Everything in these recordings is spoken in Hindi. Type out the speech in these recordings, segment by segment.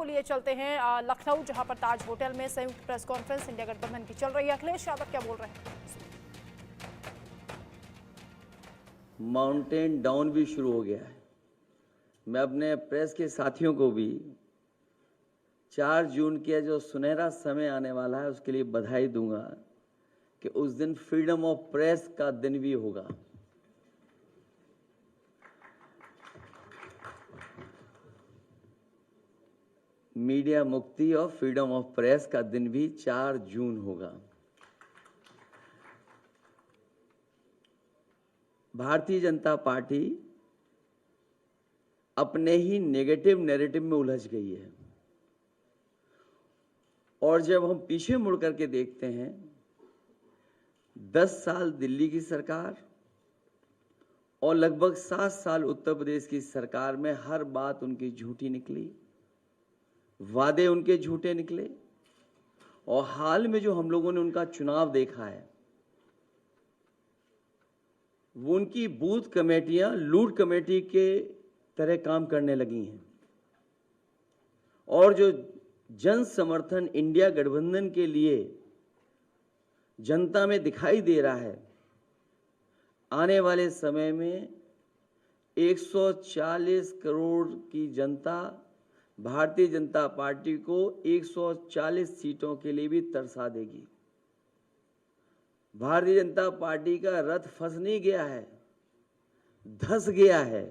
लिए चलते हैं लखनऊ, जहां पर ताज होटल में संयुक्त प्रेस कॉन्फ्रेंस इंडिया गठबंधन की चल रही है। अखिलेश यादव क्या बोल रहे हैं? माउंटेन डाउन भी शुरू हो गया है। मैं अपने प्रेस के साथियों को भी 4 जून के जो सुनहरा समय आने वाला है उसके लिए बधाई दूंगा कि उस दिन फ्रीडम ऑफ प्रेस का दिन भी होगा। मीडिया मुक्ति और फ्रीडम ऑफ प्रेस का दिन भी 4 जून होगा। भारतीय जनता पार्टी अपने ही नेगेटिव नैरेटिव में उलझ गई है और जब हम पीछे मुड़ करके देखते हैं 10 साल दिल्ली की सरकार और लगभग 7 साल उत्तर प्रदेश की सरकार में हर बात उनकी झूठी निकली, वादे उनके झूठे निकले और हाल में जो हम लोगों ने उनका चुनाव देखा है वो उनकी बूथ कमेटियां लूट कमेटी के तरह काम करने लगी हैं और जो जन समर्थन इंडिया गठबंधन के लिए जनता में दिखाई दे रहा है, आने वाले समय में 140 करोड़ की जनता भारतीय जनता पार्टी को 140 सीटों के लिए भी तरसा देगी। भारतीय जनता पार्टी का रथ फंस नहीं गया है, धंस गया है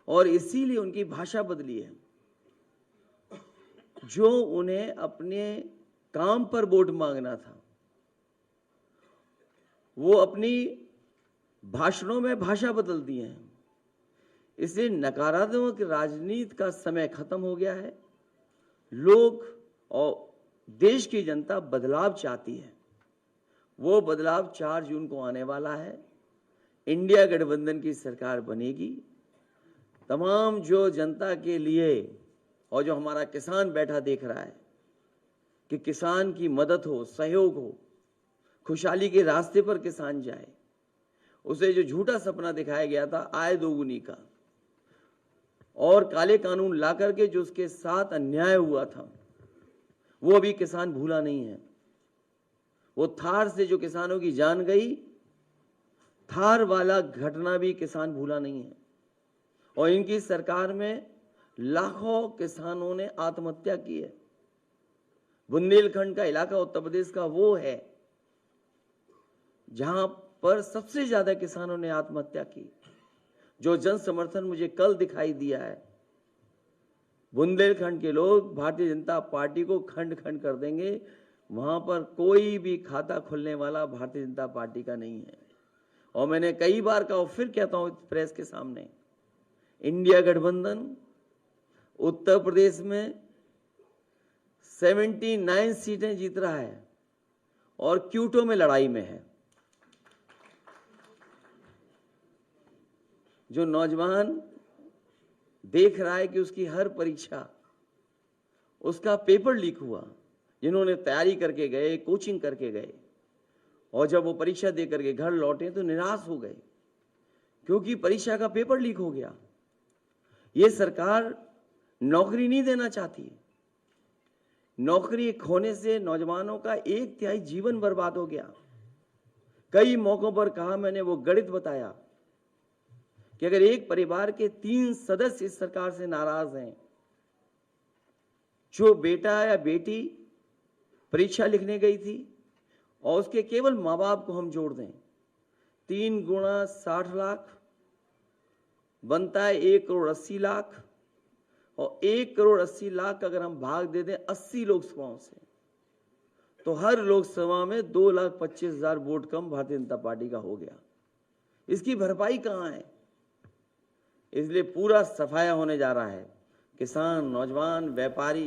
और इसीलिए उनकी भाषा बदली है। जो उन्हें अपने काम पर वोट मांगना था वो अपनी भाषणों में भाषा बदल दी है। इसलिए नकारात्मक राजनीति का समय खत्म हो गया है। लोग और देश की जनता बदलाव चाहती है। वो बदलाव 4 जून को आने वाला है। इंडिया गठबंधन की सरकार बनेगी। तमाम जो जनता के लिए और जो हमारा किसान बैठा देख रहा है कि किसान की मदद हो, सहयोग हो, खुशहाली के रास्ते पर किसान जाए, उसे जो झूठा सपना दिखाया गया था आय दोगुनी का और काले कानून ला करके जो उसके साथ अन्याय हुआ था वो अभी किसान भूला नहीं है। वो थार से जो किसानों की जान गई, थार वाला घटना भी किसान भूला नहीं है और इनकी सरकार में लाखों किसानों ने आत्महत्या की है। बुंदेलखंड का इलाका उत्तर प्रदेश का वो है जहां पर सबसे ज्यादा किसानों ने आत्महत्या की। जो जन समर्थन मुझे कल दिखाई दिया है, बुंदेलखंड के लोग भारतीय जनता पार्टी को खंड खंड कर देंगे। वहां पर कोई भी खाता खुलने वाला भारतीय जनता पार्टी का नहीं है। और मैंने कई बार कहा और फिर कहता हूं प्रेस के सामने, इंडिया गठबंधन उत्तर प्रदेश में 79 सीटें जीत रहा है और क्यूटो में लड़ाई में है। जो नौजवान देख रहा है कि उसकी हर परीक्षा, उसका पेपर लीक हुआ, जिन्होंने तैयारी करके गए, कोचिंग करके गए और जब वो परीक्षा दे करके घर लौटे तो निराश हो गए क्योंकि परीक्षा का पेपर लीक हो गया। ये सरकार नौकरी नहीं देना चाहती। नौकरी खोने से नौजवानों का 1/3 जीवन बर्बाद हो गया। कई मौकों पर कहा मैंने, वो गणित बताया कि अगर एक परिवार के 3 सदस्य इस सरकार से नाराज हैं, जो बेटा या बेटी परीक्षा लिखने गई थी और उसके केवल माँ बाप को हम जोड़ दें, 3 गुणा 60 लाख बनता है 1 करोड़ 80 लाख और 1 करोड़ 80 लाख अगर हम भाग दे दें 80 लोकसभाओं से तो हर लोकसभा में 2,25,000 वोट कम भारतीय जनता पार्टी का हो गया। इसकी भरपाई कहां है? इसलिए पूरा सफाया होने जा रहा है। किसान, नौजवान, व्यापारी